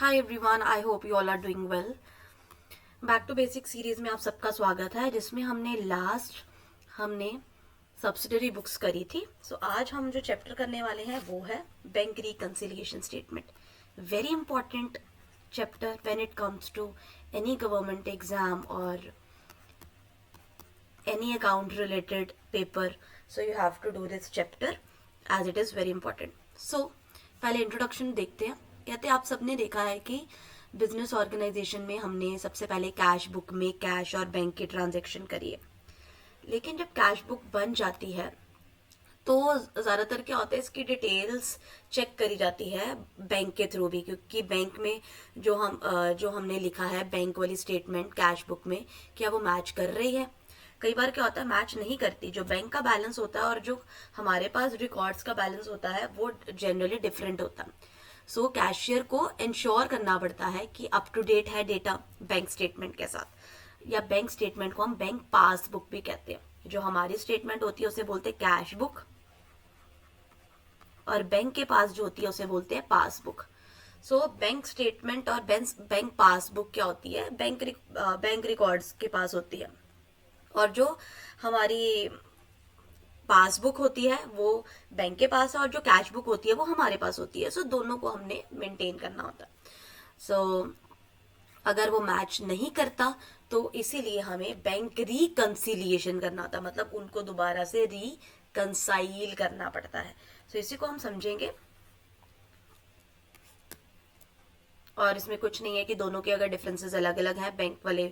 Hi everyone, I hope you all are doing well. Back to basic series में आप सबका स्वागत है, जिसमें हमने सब्सिडरी बुक्स करी थी। आज हम जो चैप्टर करने वाले हैं वो है bank reconciliation statement. Very important chapter when it comes to any government exam और any account related paper, so you have to do this chapter as it is very important. So पहले introduction देखते हैं। कहते हैं आप सबने देखा है कि बिजनेस ऑर्गेनाइजेशन में हमने सबसे पहले कैश बुक में कैश और बैंक की ट्रांजैक्शन करी है, लेकिन जब कैश बुक बन जाती है तो ज़्यादातर क्या होता है, इसकी डिटेल्स चेक करी जाती है बैंक के थ्रू भी, क्योंकि बैंक में जो हमने लिखा है बैंक वाली स्टेटमेंट कैश बुक में, क्या वो मैच कर रही है। कई बार क्या होता है, मैच नहीं करती। जो बैंक का बैलेंस होता है और जो हमारे पास रिकॉर्ड्स का बैलेंस होता है वो जनरली डिफरेंट होता है। सो कैशियर को इंश्योर करना पड़ता है कि अप टू डेट है डेटा बैंक स्टेटमेंट के साथ, या बैंक स्टेटमेंट को हम बैंक पासबुक भी कहते हैं। जो हमारी स्टेटमेंट होती है उसे बोलते हैं कैश बुक, और बैंक के पास जो होती है उसे बोलते हैं पासबुक। सो बैंक स्टेटमेंट और बैंक पासबुक क्या होती है, बैंक रिकॉर्ड्स के पास होती है, और जो हमारी पासबुक होती है वो बैंक के पास है, और जो कैश बुक होती है वो हमारे पास होती है। सो दोनों को हमने मेंटेन करना होता है। सो अगर वो मैच नहीं करता तो इसीलिए हमें बैंक रिकंसिलिएशन करना होता है, मतलब उनको दोबारा से रिकंसाइल करना पड़ता है। सो इसी को हम समझेंगे, और इसमें कुछ नहीं है कि दोनों के अगर डिफरेंसेस अलग अलग हैं, बैंक वाले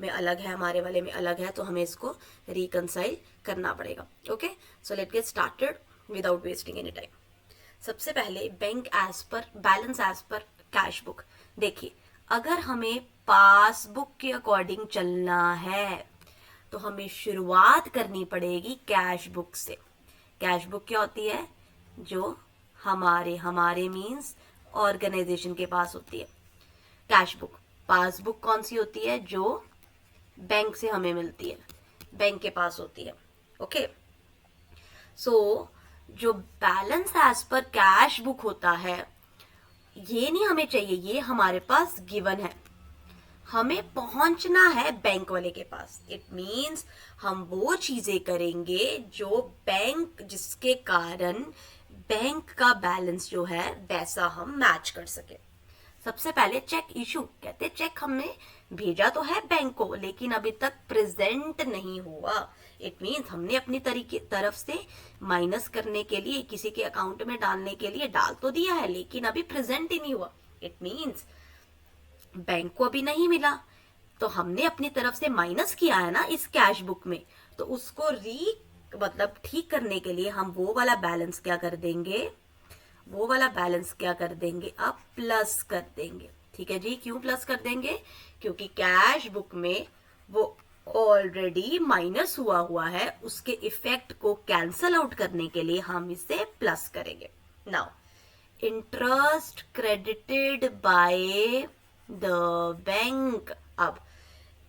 में अलग है, हमारे वाले में अलग है, तो हमें इसको रिकंसाइल करना पड़ेगा। Okay, so let get started without wasting any time. सबसे पहले bank as per balance as per cash book. देखिए, अगर हमें पासबुक के अकॉर्डिंग चलना है तो हमें शुरुआत करनी पड़ेगी कैश बुक से। कैश बुक क्या होती है, जो हमारे मीन्स ऑर्गेनाइजेशन के पास होती है। कैश बुक, पासबुक कौन सी होती है, जो बैंक से हमें मिलती है, बैंक के पास होती है। ओके, सो जो balance as per cash book होता है ये नहीं हमें चाहिए, ये हमारे पास गिवन है। हमें पहुंचना है बैंक वाले के पास। इट मीन्स हम वो चीजें करेंगे जो बैंक, जिसके कारण बैंक का बैलेंस जो है वैसा हम मैच कर सके। सबसे पहले चेक इशू। कहते चेक हमने भेजा तो है बैंक को, लेकिन अभी तक प्रेजेंट नहीं हुआ। इट मीन्स हमने अपनी तरफ से माइनस करने के लिए, किसी के अकाउंट में डालने के लिए डाल तो दिया है, लेकिन अभी प्रेजेंट ही नहीं हुआ। इट मीन्स बैंक को अभी नहीं मिला, तो हमने अपनी तरफ से माइनस किया है ना इस कैश बुक में, तो उसको मतलब ठीक करने के लिए हम वो वाला बैलेंस क्या कर देंगे, अब प्लस कर देंगे। ठीक है जी, क्यों प्लस कर देंगे, क्योंकि कैश बुक में वो ऑलरेडी माइनस हुआ है, उसके इफेक्ट को कैंसल आउट करने के लिए हम इसे प्लस करेंगे। Now, interest credited by the bank. अब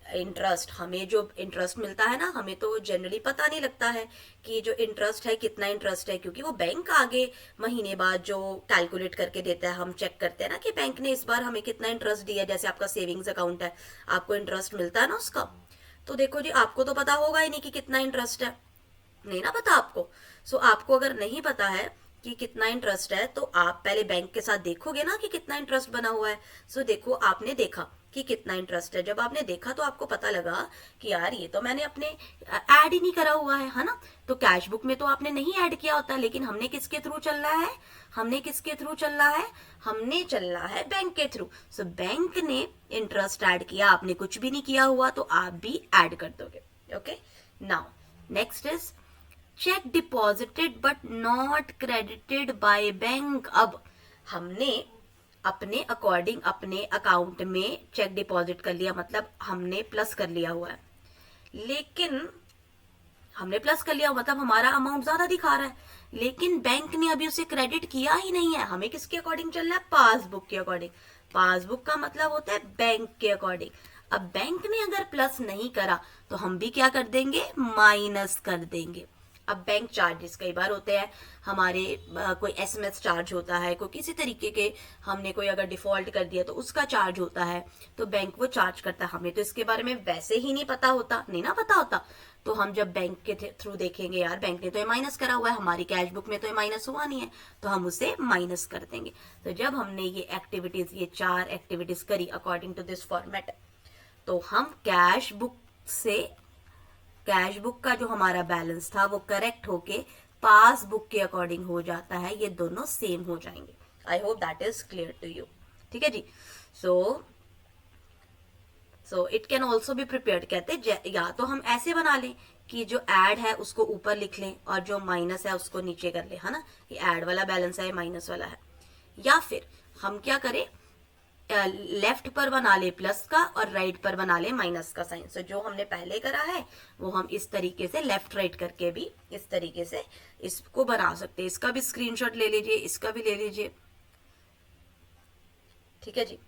इंटरेस्ट, हमें जो इंटरेस्ट मिलता है ना, हमें तो जनरली पता नहीं लगता है कि जो इंटरेस्ट है कितना इंटरेस्ट है, क्योंकि वो बैंक आगे महीने बाद जो कैलकुलेट करके देता है, हम चेक करते हैं ना कि बैंक ने इस बार हमें कितना इंटरेस्ट दिया। जैसे आपका सेविंग्स अकाउंट है, आपको इंटरेस्ट मिलता है ना उसका, तो देखो जी, आपको तो पता होगा ही नहीं कि कितना इंटरेस्ट है, नहीं ना पता आपको। सो आपको अगर नहीं पता है कि कितना इंटरेस्ट है, तो आप पहले बैंक के साथ देखोगे ना कि कितना इंटरेस्ट बना हुआ है। सो देखो, आपने देखा कि कितना इंटरेस्ट है। जब आपने देखा तो आपको पता लगा कि यार ये तो मैंने अपने ऐड ही नहीं करा हुआ है ना। तो कैश बुक में तो आपने नहीं ऐड किया होता, लेकिन हमने किसके थ्रू चलना है, हमने चलना है बैंक के थ्रू। सो बैंक ने इंटरेस्ट ऐड किया, आपने कुछ भी नहीं किया हुआ, तो आप भी ऐड कर दोगे। Okay, now next is check deposited but not credited by bank. अब हमने अपने अकॉर्डिंग अपने अकाउंट में चेक डिपॉजिट कर लिया, मतलब हमने प्लस कर लिया हुआ है, लेकिन हमने प्लस कर लिया मतलब हमारा अमाउंट ज्यादा दिखा रहा है, लेकिन बैंक ने अभी उसे क्रेडिट किया ही नहीं है। हमें किसके अकॉर्डिंग चलना है, पासबुक के अकॉर्डिंग। पासबुक का मतलब होता है बैंक के अकॉर्डिंग। अब बैंक ने अगर प्लस नहीं करा तो हम भी क्या कर देंगे, माइनस कर देंगे। अब बैंक चार्जेस कई बार होते हैं हमारे, कोई एसएमएस चार्ज होता है, कोई किसी तरीके के हमने कोई अगर डिफॉल्ट कर दिया तो उसका चार्ज होता है, तो बैंक वो चार्ज करता है। हमें तो इसके बारे में वैसे ही नहीं पता होता, नहीं ना पता होता, तो हम जब बैंक के थ्रू देखेंगे यार बैंक ने तो ये माइनस करा हुआ है, हमारी कैश बुक में तो ये माइनस हुआ नहीं है, तो हम उसे माइनस कर देंगे। तो जब हमने ये एक्टिविटीज, ये 4 एक्टिविटीज करी अकॉर्डिंग टू दिस फॉर्मेट, तो हम कैश बुक से, कैश बुक का जो हमारा बैलेंस था वो करेक्ट होके पासबुक के अकॉर्डिंग हो जाता है, ये दोनों सेम हो जाएंगे। I hope that is clear to you. ठीक है जी। So it can also be prepared, कहते या तो हम ऐसे बना लें कि जो ऐड है उसको ऊपर लिख लें और जो माइनस है उसको नीचे कर लें, है ना, ये ऐड वाला बैलेंस है, माइनस वाला है। या फिर हम क्या करें, लेफ्ट पर बना ले प्लस का और राइट पर बना ले माइनस का साइन। सो जो हमने पहले करा है वो हम इस तरीके से लेफ्ट राइट करके भी इस तरीके से इसको बना सकते हैं। इसका भी स्क्रीनशॉट ले लीजिए, इसका भी ले लीजिए। ठीक है जी।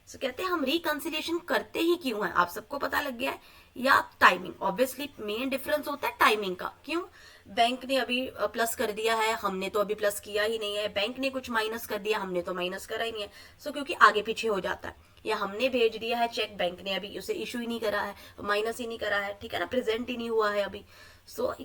सो कहते हैं हम रिकंसिलिएशन करते ही क्यों है, आप सबको पता लग गया है, या टाइमिंग। ऑब्वियसली मेन डिफरेंस होता है टाइमिंग का। क्यों, बैंक ने अभी प्लस कर दिया है, हमने तो अभी प्लस किया ही नहीं है, बैंक ने कुछ माइनस कर दिया, हमने तो माइनस करा ही नहीं है। सो क्योंकि आगे पीछे हो जाता है, या हमने भेज दिया है चेक, बैंक ने अभी उसे इशू ही नहीं करा है, माइनस ही नहीं करा है, ठीक है ना, प्रेजेंट ही नहीं हुआ है अभी। सो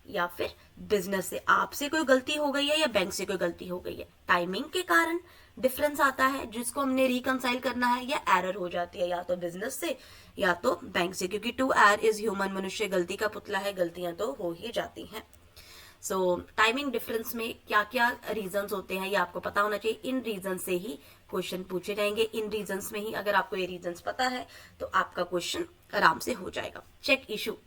या फिर बिजनेस से आपसे कोई गलती हो गई है या बैंक से कोई गलती हो गई है, टाइमिंग के कारण डिफरेंस आता है जिसको हमने रिकंसाइल करना है, या एरर हो जाती है या तो बिजनेस से या तो बैंक से, क्योंकि टू एर इज ह्यूमन, मनुष्य गलती का पुतला है, गलतियां तो हो ही जाती हैं। सो टाइमिंग डिफरेंस में क्या क्या रीजंस होते हैं ये आपको पता होना चाहिए। इन रीजन से ही क्वेश्चन पूछे जाएंगे, इन रीजंस में ही अगर आपको ये रीजंस पता है तो आपका क्वेश्चन आराम से हो जाएगा। चेक इशू,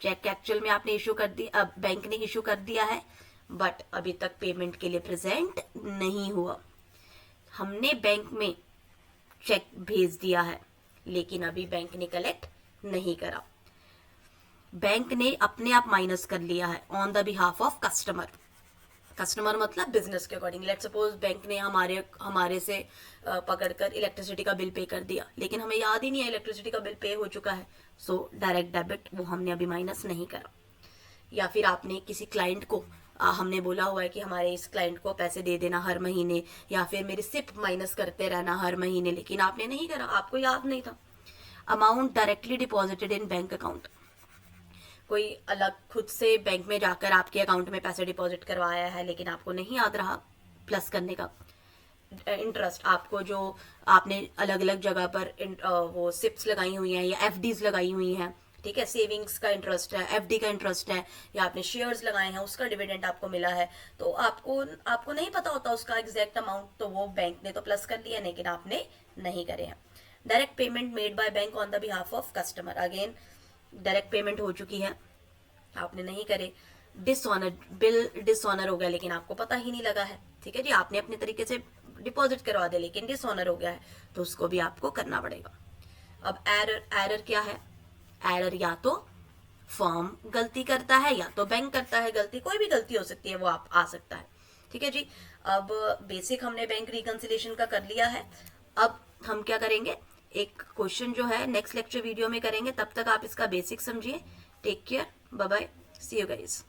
चेक एक्चुअल में आपने इशू कर दिया, बैंक ने इशू कर दिया है, बट अभी तक पेमेंट के लिए प्रेजेंट नहीं हुआ। हमने बैंक में चेक भेज दिया है लेकिन अभी बैंक ने कलेक्ट नहीं करा, बैंक ने अपने आप माइनस कर लिया है on the behalf of customer. Customer मतलब बिजनेस के अकॉर्डिंग। लेट सपोज बैंक ने हमारे से पकड़कर इलेक्ट्रिसिटी का बिल पे कर दिया, लेकिन हमें याद ही नहीं है इलेक्ट्रिसिटी का बिल पे हो चुका है, सो डायरेक्ट डेबिट वो हमने अभी माइनस नहीं करा। या फिर आपने किसी क्लाइंट को हमने बोला हुआ है कि हमारे इस क्लाइंट को पैसे दे देना हर महीने, या फिर मेरी सिप माइनस करते रहना हर महीने, लेकिन आपने नहीं करा, आपको याद नहीं था। Amount directly deposited in bank account, कोई अलग खुद से बैंक में जाकर आपके अकाउंट में पैसे डिपॉजिट करवाया है लेकिन आपको नहीं याद रहा प्लस करने का। इंटरेस्ट आपको जो आपने अलग अलग जगह पर वो सिप्स लगाई हुई हैं या एफडीज लगाई हुई हैं, ठीक है, सेविंग्स का इंटरेस्ट है, एफडी का इंटरेस्ट है, या आपने शेयर्स लगाए हैं उसका डिविडेंड आपको मिला है, तो आपको नहीं पता होता उसका एग्जैक्ट अमाउंट, तो वो बैंक ने तो प्लस कर लिया लेकिन आपने नहीं करे हैं। Direct payment made by bank on the behalf of customer, again direct payment हो चुकी है, आपने नहीं करे। डिसऑनर, बिल डिसऑनर हो गया लेकिन आपको पता ही नहीं लगा है, ठीक है जी, आपने अपने तरीके से डिपॉजिट करवा दिया लेकिन डिसऑनर हो गया है, तो उसको भी आपको करना पड़ेगा। अब एरर क्या है, एरर या तो फर्म गलती करता है या तो बैंक करता है गलती, कोई भी गलती हो सकती है, वो आप आ सकता है, ठीक है जी। अब बेसिक हमने बैंक रिकंसिलिएशन का कर लिया है, अब हम क्या करेंगे, एक क्वेश्चन जो है नेक्स्ट लेक्चर वीडियो में करेंगे, तब तक आप इसका बेसिक समझिए। Take care, bye bye, see you guys.